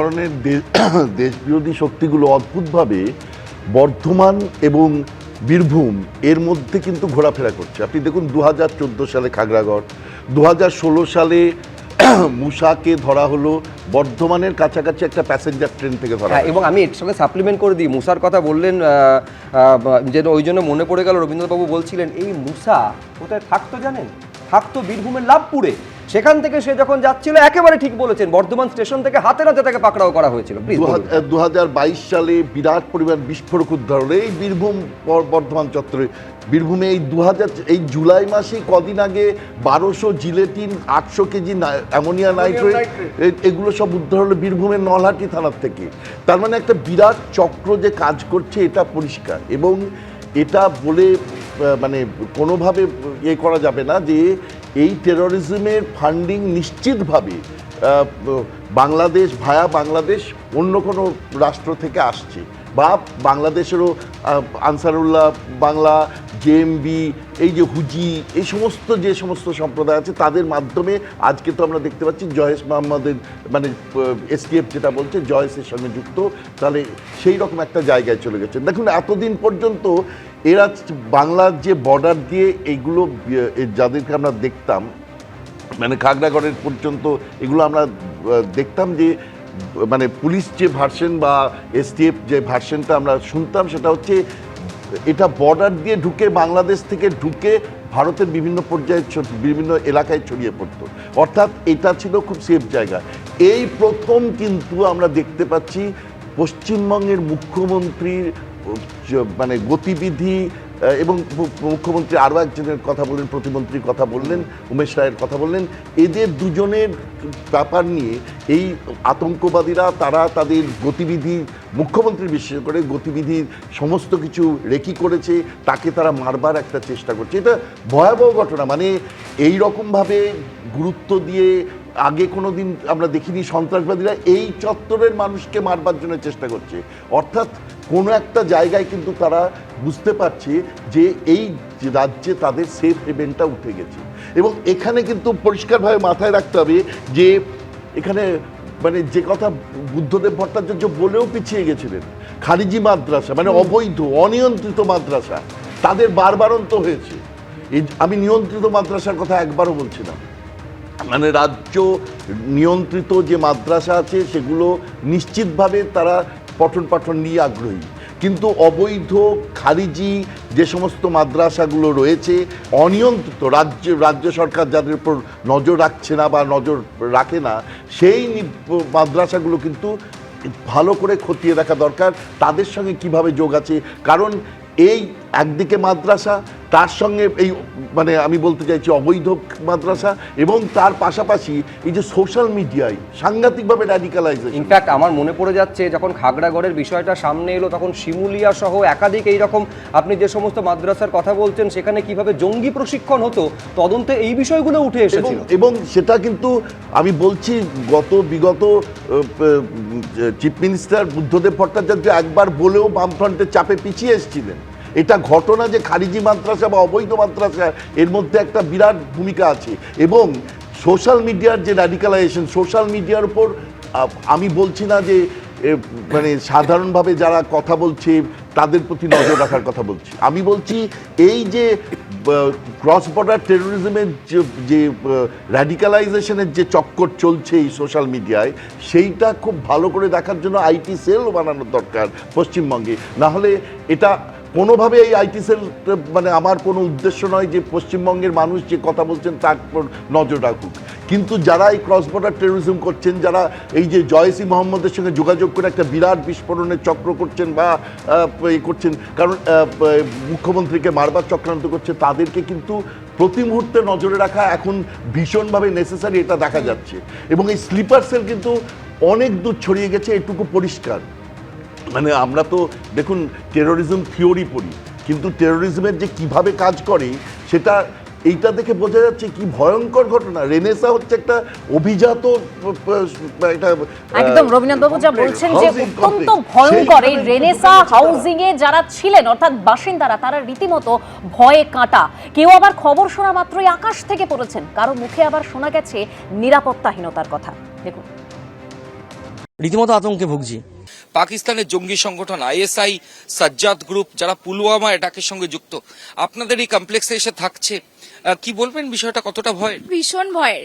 ধরনের দেশবিরোধী শক্তিগুলো অদ্ভুতভাবে বর্ধমান এবং বীরভূম এর মধ্যে কিন্তু ঘোরাফেরা করছে। আপনি দেখুন 2014 সালে খাগড়াগড়, 2016 সালে মুসাকে ধরা হলো বর্ধমানের কাছাকাছি একটা প্যাসেঞ্জার ট্রেন থেকে ধরা। এবং আমি এর সঙ্গে সাপ্লিমেন্ট করে দিই, মুসার কথা বললেন যেন ওই জন্য মনে পড়ে গেল, রবীন্দ্রবাবু বলছিলেন এই মুসা কোথায় থাকতো জানেন? থাকতো বীরভূমের লাভপুরে। সেখান থেকে সে যখন যাচ্ছিল, একেবারে ঠিক বলেছেন, বর্ধমান স্টেশন থেকে হাতে নাতে তাকে পাকড়াও করা হয়েছিল। 2022 সালে বিরাট পরিমাণ বিস্ফোরক উদ্ধার হলো এই বীরভূম বর্ধমান চত্বরে। বীরভূমে এই জুলাই মাসে কদিন আগে 1200 জিলেটিন, 800 কেজি অ্যামোনিয়া নাইট্রেট, এগুলো সব উদ্ধার হলো বীরভূমের নলহাটি থানার থেকে। তার মানে একটা বিরাট চক্র যে কাজ করছে এটা পরিষ্কার। এবং এটা বলে মানে কোনোভাবে করা যাবে না যে এই টেরোরিজমের ফান্ডিং নিশ্চিতভাবে বাংলাদেশ ভায়া বাংলাদেশ অন্য কোনো রাষ্ট্র থেকে আসছে, বা বাংলাদেশেরও আনসারুল্লাহ বাংলা, জেএমবি, এই যে হুজি, এই যে সমস্ত সম্প্রদায় আছে তাদের মাধ্যমে আজকে তো আমরা দেখতে পাচ্ছি জয়েশ মোহাম্মদের মানে এসটিএফ যেটা বলছে জয়েশের সঙ্গে যুক্ত, তাহলে সেই রকম একটা জায়গায় চলে গেছে। দেখুন এতদিন পর্যন্ত এরা বাংলার যে বর্ডার দিয়ে এইগুলো যাদেরকে আমরা দেখতাম, মানে খাগড়াগড়ের পর্যন্ত এগুলো আমরা দেখতাম যে মানে পুলিশ যে ভার্সন বা এসটিএফ যে ভার্সনটা আমরা শুনতাম সেটা হচ্ছে এটা বর্ডার দিয়ে ঢুকে, বাংলাদেশ থেকে ঢুকে ভারতের বিভিন্ন পর্যায়ে বিভিন্ন এলাকায় ছড়িয়ে পড়তো, অর্থাৎ এটা ছিল খুব সেফ জায়গা। এই প্রথম কিন্তু আমরা দেখতে পাচ্ছি পশ্চিমবঙ্গের মুখ্যমন্ত্রীর মানে গতিবিধি, এবং মুখ্যমন্ত্রী আরও একজনের কথা বললেন, প্রতিমন্ত্রীর কথা বললেন, উমেশ রায়ের কথা বললেন, এদের দুজনের ব্যাপার নিয়ে এই আতঙ্কবাদীরা তারা তাদের গতিবিধি, মুখ্যমন্ত্রী বিশেষ করে গতিবিধির সমস্ত কিছু রেকি করেছে, তাকে তারা মারবার একটা চেষ্টা করছে। এটা ভয়াবহ ঘটনা। মানে এই রকমভাবে গুরুত্ব দিয়ে আগে কোনো দিন আমরা দেখিনি সন্ত্রাসবাদীরা এই চত্বরের মানুষকে মারবার জন্য চেষ্টা করছে। অর্থাৎ কোনো একটা জায়গায় কিন্তু তারা বুঝতে পারছে যে এই রাজ্যে তাদের সেফ হেভেনটা উঠে গেছে। এবং এখানে কিন্তু পরিষ্কারভাবে মাথায় রাখতে হবে যে এখানে মানে যে কথা বুদ্ধদেব ভট্টাচার্য বলেও পিছিয়ে গেছিলেন, খারিজি মাদ্রাসা মানে অবৈধ অনিয়ন্ত্রিত মাদ্রাসা তাদের বারবারন্ত হয়েছে। আমি নিয়ন্ত্রিত মাদ্রাসার কথা একবারও বলছি না, মানে রাজ্য নিয়ন্ত্রিত যে মাদ্রাসা আছে সেগুলো নিশ্চিতভাবে তারা পঠন পাঠন নিয়ে আগ্রহী, কিন্তু অবৈধ খারিজি যে সমস্ত মাদ্রাসাগুলো রয়েছে অনিয়ন্ত্রিত, রাজ্য সরকার যাদের উপর নজর রাখছে না বা নজর রাখে না, সেই মাদ্রাসাগুলো কিন্তু ভালো করে খতিয়ে দেখা দরকার তাদের সঙ্গে কিভাবে যোগ আছে। কারণ এই একদিকে মাদ্রাসা, তার সঙ্গে এই মানে আমি বলতে চাইছি অবৈধ মাদ্রাসা, এবং তার পাশাপাশি এই যে সোশ্যাল মিডিয়ায় সাংঘাতিকভাবে র্যাডিক্যালাইজেশন। ইনফ্যাক্ট আমার মনে পড়ে যাচ্ছে যখন খাগড়াগড়ের বিষয়টা সামনে এলো তখন শিমুলিয়া সহ একাধিক এইরকম আপনি যে সমস্ত মাদ্রাসার কথা বলছেন সেখানে কিভাবে জঙ্গি প্রশিক্ষণ হতো তদন্তে এই বিষয়গুলো উঠে এসেছিল। এবং সেটা কিন্তু আমি বলছি বিগত চিফ মিনিস্টার বুদ্ধদেব ভট্টাচার্য একবার বলেও বামফ্রন্টের চাপে পিছিয়ে এসেছিলেন। এটা ঘটনা যে খারিজি মাদ্রাসা বা অবৈধ মাদ্রাসা এর মধ্যে একটা বিরাট ভূমিকা আছে। এবং সোশ্যাল মিডিয়ার যে র্যাডিক্যালাইজেশন, সোশ্যাল মিডিয়ার উপর আমি বলছি না যে মানে সাধারণভাবে যারা কথা বলছে তাদের প্রতি নজর রাখার কথা বলছি, আমি বলছি এই যে ক্রস বর্ডার টেরোরিজমের যে র্যাডিক্যালাইজেশনের যে চক্কর চলছে এই সোশ্যাল মিডিয়ায়, সেইটা খুব ভালো করে দেখার জন্য আইটি সেল বানানোর দরকার পশ্চিমবঙ্গে। না হলে এটা কোনোভাবে এই আইটি সেল মানে আমার কোনো উদ্দেশ্য নয় যে পশ্চিমবঙ্গের মানুষ যে কথা বলছেন তার উপর নজর রাখুক, কিন্তু যারা এই ক্রস বর্ডার টেরোরিজম করছেন, যারা এই যে জয়েশি মোহাম্মদের সঙ্গে যোগাযোগ করে একটা বিরাট বিস্ফোরণের চক্র করছেন বা করছেন, কারণ মুখ্যমন্ত্রীকে মারবার চক্রান্ত করছে, তাদেরকে কিন্তু প্রতি মুহূর্তে নজরে রাখা এখন ভীষণভাবে নেসেসারি, এটা দেখা যাচ্ছে। এবং এই স্লিপার সেল কিন্তু অনেক দূর ছড়িয়ে গেছে, এটুকু পরিষ্কার। মানে আমরা তো দেখুন টেরোরিজম থিওরি পড়ি, কিন্তু টেরোরিজমের যে কিভাবে কাজ করে সেটা এইটা দেখে বোঝা যাচ্ছে কি ভয়ঙ্কর ঘটনা। রেনেসা হচ্ছে একটা অভিজাত, একদম রবীন্দ্রবাবু যা বলছেন যে অত্যন্ত ভয়ঙ্কর। এই রেনেসা হাউজিং এ যারা ছিলেন অর্থাৎ বাসিন্দারা, তারা রীতিমতো ভয়ে কাঁটা। কেউ আবার খবর শোনা মাত্রই আকাশ থেকে পড়েছেন, কারো মুখে আবার শোনা গেছে নিরাপত্তাহীনতার কথা। দেখুন। রীতিমতো আতঙ্কে ভুগছি। পাকিস্তানের জঙ্গি সংগঠন আইএসআই, সাজ্জাদ গ্রুপ, যারা পুলওয়ামা অ্যাটাকের সঙ্গে যুক্ত, আপনাদের এই কমপ্লেক্সে এসে থাকছে, কি বলবেন বিষয়টা কতটা ভয়ের? ভীষণ ভয়ের।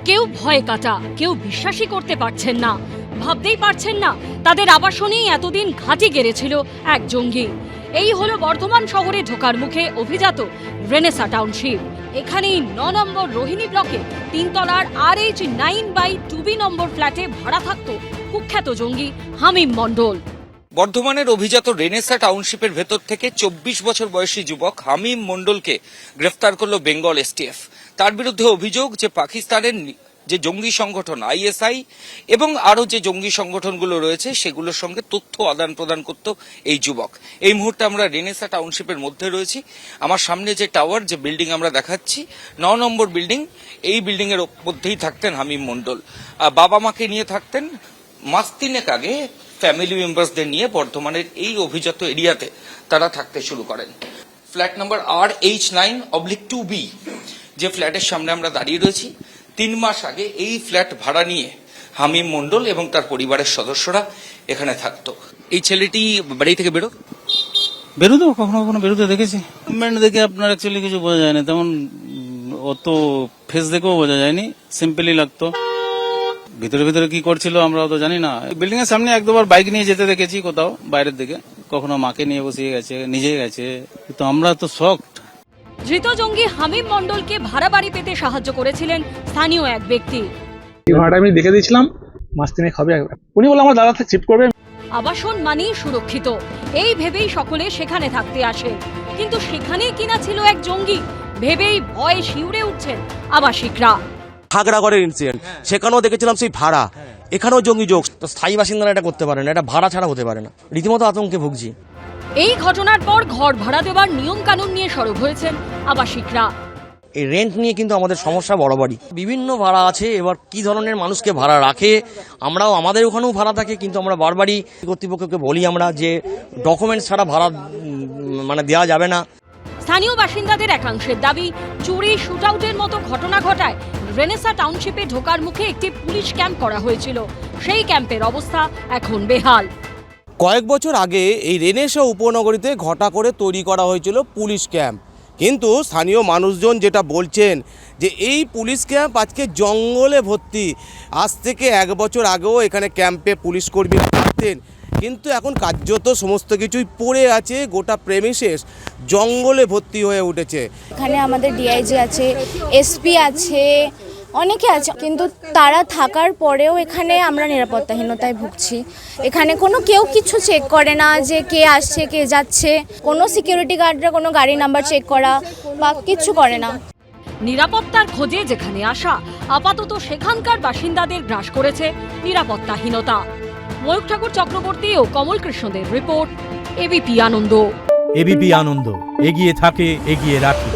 কেউ ভয়ে কাটা, কেউ বিশ্বাসই করতে পারছেন না, ভাবতেই পারছেন না তাদের আবাসনেই এতদিন ঘাঁটি গেড়েছিল এক জঙ্গি। এই হলো বর্ধমান শহরে ঢোকার মুখে অভিজাত রেনেসা টাউনশিপ। এখানেই 9 নম্বর রোহিণী ব্লকে 3 তলার RH9/2B নম্বর ফ্ল্যাটে ভাড়া থাকতো কুখ্যাত জঙ্গি হামিম মণ্ডল। বর্ধমানের অভিজাত রেনেসা টাউনশিপের ভেতর থেকে 24 বছর বয়সী যুবক হামিম মণ্ডলকে গ্রেফতার করল বেঙ্গল এসটিএফ। তার বিরুদ্ধে অভিযোগ যে পাকিস্তানের যে জঙ্গি সংগঠন আইএসআই এবং আরো যে জঙ্গি সংগঠনগুলো রয়েছে সেগুলোর সঙ্গে তথ্য আদান প্রদান করত এই যুবক। এই মুহূর্তে আমরা রেনেসা টাউনশিপের মধ্যে রয়েছি। আমার সামনে যে টাওয়ার, যে বিল্ডিং আমরা দেখাচ্ছি, 9 নম্বর বিল্ডিং, এই বিল্ডিং এর মধ্যেই থাকতেন হামিম মণ্ডল। বাবা মাকে নিয়ে থাকতেন। মাস 3 আগে ফ্যামিলি মেম্বারসদের নিয়ে বর্ধমানের এই অভিজাত এরিয়াতে তারা থাকতে শুরু করেন। ফ্ল্যাট নাম্বার RH9/2B, যে ফ্ল্যাটের সামনে আমরা দাঁড়িয়ে রয়েছি, 3 মাস আগে এই ফ্ল্যাট ভাড়া নিয়ে হামিম মণ্ডল এবং তার পরিবারের সদস্যরা এখানে থাকতো। এই ছেলেটি বাড়ি থেকে বেরোতো, কখনো কখনো বেরোতে দেখেছি। মুভমেন্ট দেখে আপনার অ্যাকচুয়ালি কিছু বোঝা যায় না, তেমন অত ফেস দেখেও বোঝা যায়নি, সিম্পলি লাগতো। ভিতরে ভিতরে কি করছিল আমরা তো জানি না। বিল্ডিং এর সামনে 1-2 বার বাইক নিয়ে যেতে দেখেছি কোথাও বাইরের দিকে, কখনো মাকে নিয়ে বসিয়ে গেছে, নিজে গেছে, তো আমরা তো শকড। ধৃত জঙ্গি হামিম মণ্ডলকে ভাড়া বাড়ি পেতে সাহায্য করেছিলেন স্থানীয় এক ব্যক্তি। ভাড়াটা আমি দেখে দিয়েছিলাম, মাস 3 হবে। উনি বলে আমার দাদা শিফট করবে। আবাসন মানেই সুরক্ষিত, এই ভেবেই সকলে সেখানে থাকতে আসে। কিন্তু সেখানেই কিনা ছিল এক জঙ্গি, ভেবেই ভয়ে শিউরে উঠছেন আবাসিকরা। খাগড়াগড়ের ইনসিডেন্ট, সেখানেও দেখেছিলাম সেই ভাড়া, এখানেও জঙ্গি যোগ। তো স্থায়ী বাসিন্দারা এটা করতে পারে না, এটা ভাড়া ছাড়া হতে পারে না। রীতিমতো আতঙ্কে ভুগছি। এই ঘটনার পর ঘর ভাড়া দেওয়ার নিয়ম কানুন নিয়ে সরব হয়েছেন আবাসিকরা। এই রেন্ট নিয়ে কিন্তু আমাদের সমস্যা বরাবরই। বিভিন্ন ভাড়া আছে, এবার কি ধরনের মানুষকে ভাড়া রাখে, আমরাও আমাদের ওখানেও ভাড়া থাকে, কিন্তু আমরা বারবারই কর্তৃপক্ষকে বলি আমরা যে ডকুমেন্টস ছাড়া ভাড়া মানে দেওয়া যাবে না। স্থানীয় বাসিন্দাদের একাংশের দাবি, চুরি, শুটআউটের মতো ঘটনা ঘটায় রেনেসা টাউনশিপে ঢোকার মুখে একটি পুলিশ ক্যাম্প করা হয়েছিল। সেই ক্যাম্পের অবস্থা এখন বেহাল। কয়েক বছর আগে এই রেনেসা উপনগরীতে ঘটা করে তৈরি করা হয়েছিল পুলিশ ক্যাম্প, কিন্তু স্থানীয় মানুষজন যেটা বলছেন যে এই পুলিশ ক্যাম্প আজকে জঙ্গলে ভর্তি। আজ থেকে 1 বছর আগেও এখানে ক্যাম্পে পুলিশ কর্মীরা থাকতেন, কিন্তু এখন কার্যত সমস্ত কিছুই পড়ে আছে, গোটা প্রেমিসেস জঙ্গলে ভর্তি হয়ে উঠেছে। এখানে আমাদের ডিআইজি আছে, এসপি আছে, অনেকে আছে, কিন্তু তারা থাকার পরেও এখানে আমরা নিরাপত্তাহীনতায় ভুগছি। এখানে কেউ কিছু চেক করে না যে কে আসছে কে যাচ্ছে, কোনো সিকিউরিটি গার্ডরা কোনো গাড়ি নাম্বার চেক করা বা কিছু করে না। নিরাপত্তার খোঁজে যেখানে আসা, আপাতত সেখানকার বাসিন্দাদের গ্রাস করেছে নিরাপত্তাহীনতা। ময়ূক ঠাকুর চক্রবর্তী ও কমল কৃষ্ণদের রিপোর্ট, এবিপি আনন্দ। এবিপি আনন্দ, এগিয়ে থাকে, এগিয়ে রাখে।